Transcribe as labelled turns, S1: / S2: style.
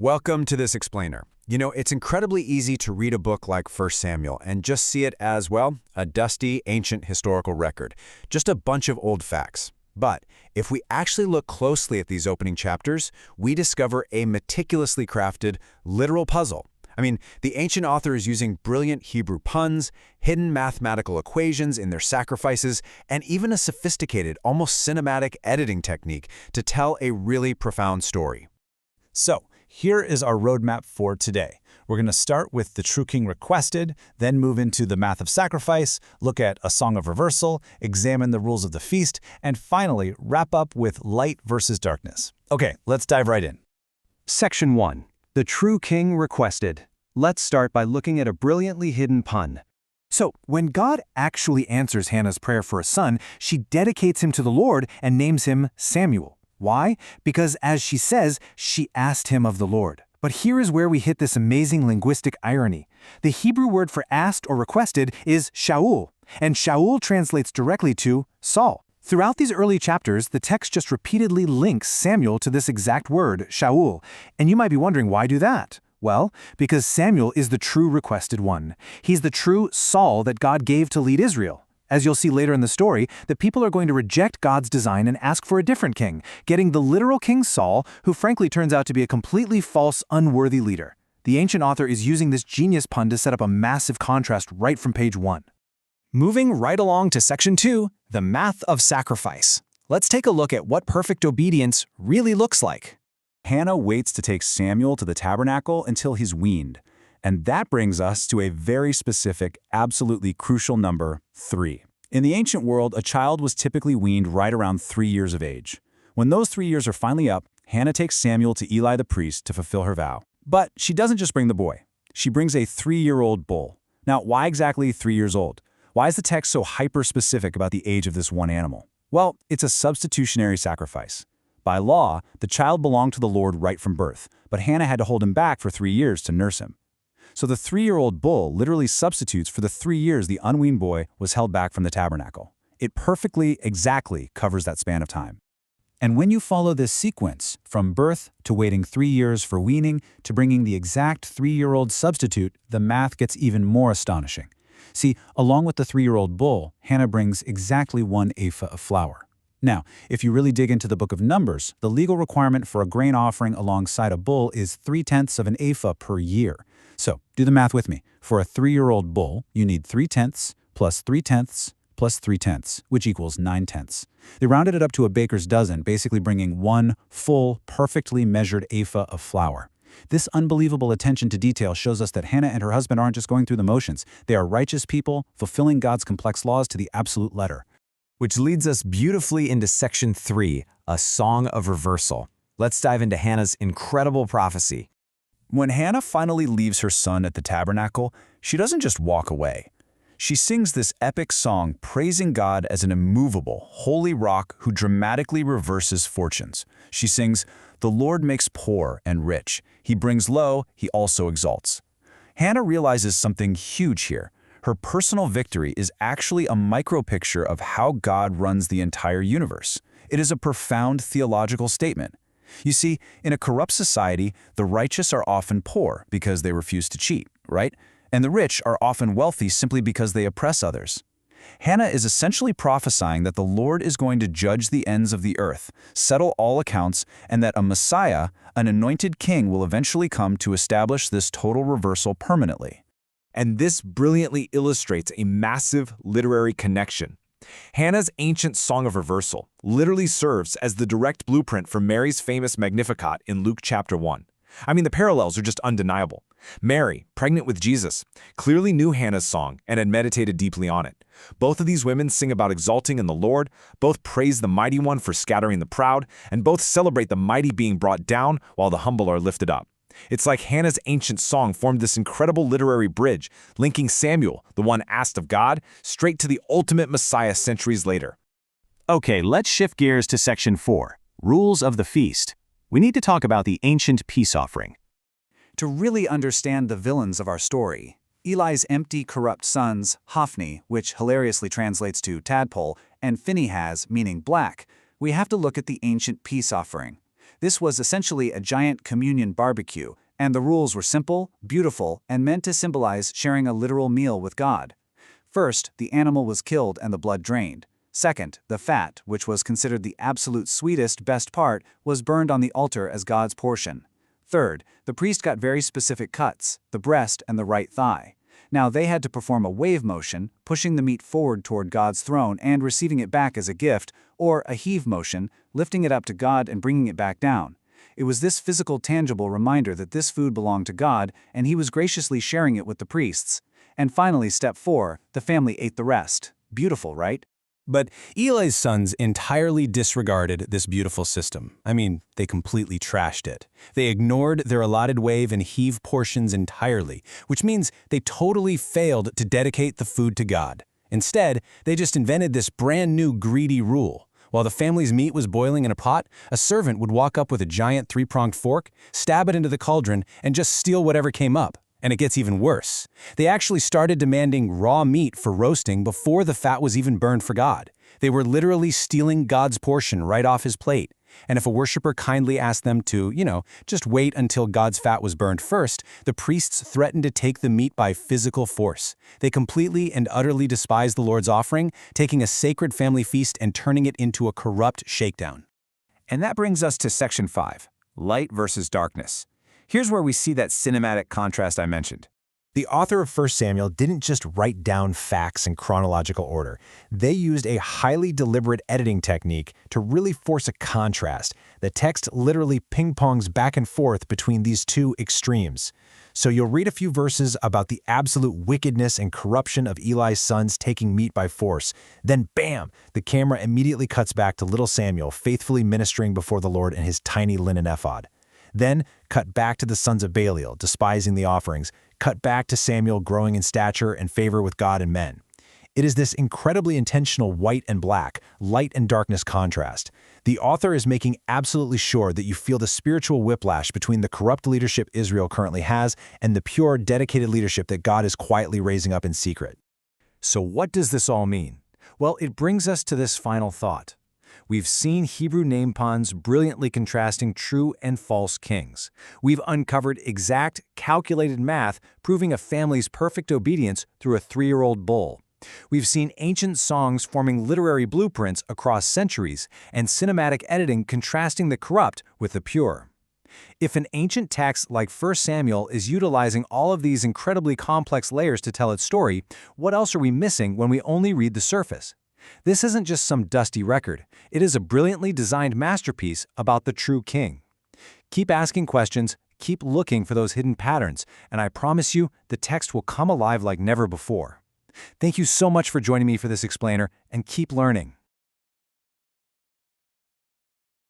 S1: Welcome to this explainer. You know, it's incredibly easy to read a book like 1 Samuel and just see it as, well, a dusty, ancient historical record, just a bunch of old facts. But if we actually look closely at these opening chapters, we discover a meticulously crafted, literal puzzle. I mean, the ancient author is using brilliant Hebrew puns, hidden mathematical equations in their sacrifices, and even a sophisticated, almost cinematic editing technique to tell a really profound story.
S2: So, here is our roadmap for today. We're going to start with the true king requested, then move into the math of sacrifice, look at a song of reversal, examine the rules of the feast, and finally wrap up with light versus darkness. Okay, let's dive right in.
S3: Section 1. The true king requested. Let's start by looking at a brilliantly hidden pun. So, when God actually answers Hannah's prayer for a son, she dedicates him to the Lord and names him Samuel. Why? Because, as she says, she asked him of the Lord. But here is where we hit this amazing linguistic irony. The Hebrew word for asked or requested is Shaul, and Shaul translates directly to Saul. Throughout these early chapters, the text just repeatedly links Samuel to this exact word, Shaul. And you might be wondering, why do that? Well, because Samuel is the true requested one. He's the true Saul that God gave to lead Israel. As you'll see later in the story, the people are going to reject God's design and ask for a different king, getting the literal King Saul, who frankly turns out to be a completely false, unworthy leader. The ancient author is using this genius pun to set up a massive contrast right from page 1.
S2: Moving right along to Section 2, the math of sacrifice. Let's take a look at what perfect obedience really looks like.
S4: Hannah waits to take Samuel to the tabernacle until he's weaned. And that brings us to a very specific, absolutely crucial number, 3. In the ancient world, a child was typically weaned right around 3 years of age. When those 3 years are finally up, Hannah takes Samuel to Eli the priest to fulfill her vow. But she doesn't just bring the boy. She brings a 3-year-old bull. Now, why exactly 3 years old? Why is the text so hyper-specific about the age of this one animal? Well, it's a substitutionary sacrifice. By law, the child belonged to the Lord right from birth, but Hannah had to hold him back for 3 years to nurse him. So the 3-year-old bull literally substitutes for the 3 years the unweaned boy was held back from the tabernacle. It perfectly, exactly covers that span of time. And when you follow this sequence, from birth to waiting 3 years for weaning to bringing the exact 3-year-old substitute, the math gets even more astonishing. See, along with the 3-year-old bull, Hannah brings exactly 1 ephah of flour. Now, if you really dig into the book of Numbers, the legal requirement for a grain offering alongside a bull is 3/10 of an ephah per year. So, do the math with me. For a 3-year-old bull, you need 3/10 plus 3/10 plus 3/10, which equals 9/10. They rounded it up to a baker's dozen, basically bringing 1 full, perfectly measured ephah of flour. This unbelievable attention to detail shows us that Hannah and her husband aren't just going through the motions. They are righteous people, fulfilling God's complex laws to the absolute letter.
S5: Which leads us beautifully into Section 3, a song of reversal. Let's dive into Hannah's incredible prophecy.
S4: When Hannah finally leaves her son at the tabernacle, she doesn't just walk away. She sings this epic song praising God as an immovable, holy rock who dramatically reverses fortunes. She sings, "The Lord makes poor and rich. He brings low, he also exalts." Hannah realizes something huge here. Her personal victory is actually a micro-picture of how God runs the entire universe. It is a profound theological statement. You see, in a corrupt society, the righteous are often poor because they refuse to cheat, right? And the rich are often wealthy simply because they oppress others. Hannah is essentially prophesying that the Lord is going to judge the ends of the earth, settle all accounts, and that a Messiah, an anointed king, will eventually come to establish this total reversal permanently.
S5: And this brilliantly illustrates a massive literary connection. Hannah's ancient song of reversal literally serves as the direct blueprint for Mary's famous Magnificat in Luke chapter 1. I mean, the parallels are just undeniable. Mary, pregnant with Jesus, clearly knew Hannah's song and had meditated deeply on it. Both of these women sing about exalting in the Lord, both praise the Mighty One for scattering the proud, and both celebrate the mighty being brought down while the humble are lifted up. It's like Hannah's ancient song formed this incredible literary bridge, linking Samuel, the one asked of God, straight to the ultimate Messiah centuries later.
S3: Okay, let's shift gears to Section 4, Rules of the Feast. We need to talk about the ancient peace offering.
S6: To really understand the villains of our story, Eli's empty, corrupt sons, Hophni, which hilariously translates to tadpole, and Phinehas, meaning black, we have to look at the ancient peace offering. This was essentially a giant communion barbecue, and the rules were simple, beautiful, and meant to symbolize sharing a literal meal with God. First, the animal was killed and the blood drained. Second, the fat, which was considered the absolute sweetest, best part, was burned on the altar as God's portion. Third, the priest got very specific cuts, the breast and the right thigh. Now they had to perform a wave motion, pushing the meat forward toward God's throne and receiving it back as a gift, or a heave motion, lifting it up to God and bringing it back down. It was this physical, tangible reminder that this food belonged to God, and he was graciously sharing it with the priests. And finally, step 4, the family ate the rest. Beautiful, right?
S1: But Eli's sons entirely disregarded this beautiful system. I mean, they completely trashed it. They ignored their allotted wave and heave portions entirely, which means they totally failed to dedicate the food to God. Instead, they just invented this brand new greedy rule. While the family's meat was boiling in a pot, a servant would walk up with a giant 3-pronged fork, stab it into the cauldron, and just steal whatever came up. And it gets even worse. They actually started demanding raw meat for roasting before the fat was even burned for God. They were literally stealing God's portion right off his plate. And if a worshiper kindly asked them to, just wait until God's fat was burned first, the priests threatened to take the meat by physical force. They completely and utterly despised the Lord's offering, taking a sacred family feast and turning it into a corrupt shakedown.
S5: And that brings us to section 5, light versus darkness. Here's where we see that cinematic contrast I mentioned.
S1: The author of 1 Samuel didn't just write down facts in chronological order. They used a highly deliberate editing technique to really force a contrast. The text literally ping-pongs back and forth between these two extremes. So you'll read a few verses about the absolute wickedness and corruption of Eli's sons taking meat by force. Then bam, the camera immediately cuts back to little Samuel faithfully ministering before the Lord in his tiny linen ephod. Then, cut back to the sons of Belial, despising the offerings, cut back to Samuel growing in stature and favor with God and men. It is this incredibly intentional white and black, light and darkness contrast. The author is making absolutely sure that you feel the spiritual whiplash between the corrupt leadership Israel currently has and the pure, dedicated leadership that God is quietly raising up in secret.
S5: So what does this all mean? Well, it brings us to this final thought. We've seen Hebrew name puns brilliantly contrasting true and false kings. We've uncovered exact, calculated math proving a family's perfect obedience through a 3-year-old bull. We've seen ancient songs forming literary blueprints across centuries and cinematic editing contrasting the corrupt with the pure. If an ancient text like 1 Samuel is utilizing all of these incredibly complex layers to tell its story, what else are we missing when we only read the surface? This isn't just some dusty record. It is a brilliantly designed masterpiece about the true king. Keep asking questions, keep looking for those hidden patterns, and I promise you the text will come alive like never before. Thank you so much for joining me for this explainer, and keep learning.